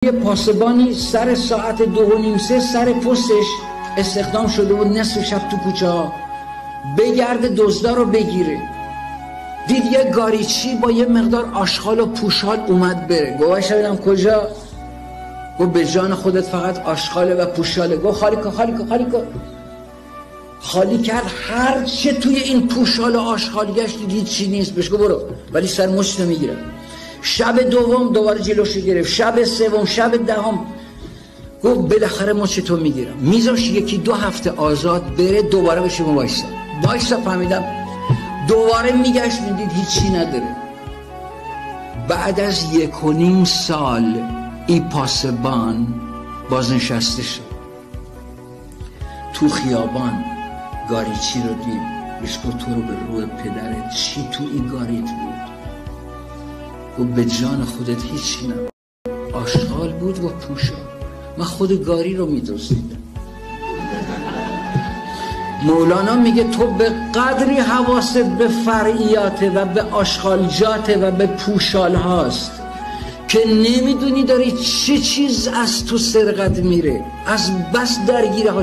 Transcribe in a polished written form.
یه پاسبانی سر ساعت 2:30 سر پستش استخدام شده بود نصف شب تو کوچه ها بگرده دزدا رو بگیره. دید یه گاریچی با یه مقدار آشغال و پوشال اومد بره. گوهش ببینم کجا؟ گفت به جان خودت فقط آشغاله و پوشاله. گفت خالی کن خالی کن خالی کن. خالی کرد، هر چه توی این پوشال و آشغال گشت دید چی نیست. بهش گفت برو، ولی سر مشت میگیرم. شب دوم دوباره جلوش گرفت، شب سوم، شب دهم. گفت بالاخره مچتو میگیرم. میذاش 1-2 هفته آزاد بره، دوباره بشه وایسا. فهمیدم. دوباره میگشت میدید هیچی نداره. بعد از 1.5 سال این پاسبان بازنشسته شد. تو خیابان گاریچی رو دید. بهش گفت تو رو به روی پدرت، چی تو این گاریت بود؟ گفت به جان خودت هیچی نبود، آشغال بود و پوشا، من خود گاری رو می‌دزدیدم. مولانا میگه تو به قدری حواست به فرعیاته و به آشغالجاته و به پوشال هاست که نمیدونی داری چه چیز از تو سرقت میره، از بس درگیره ها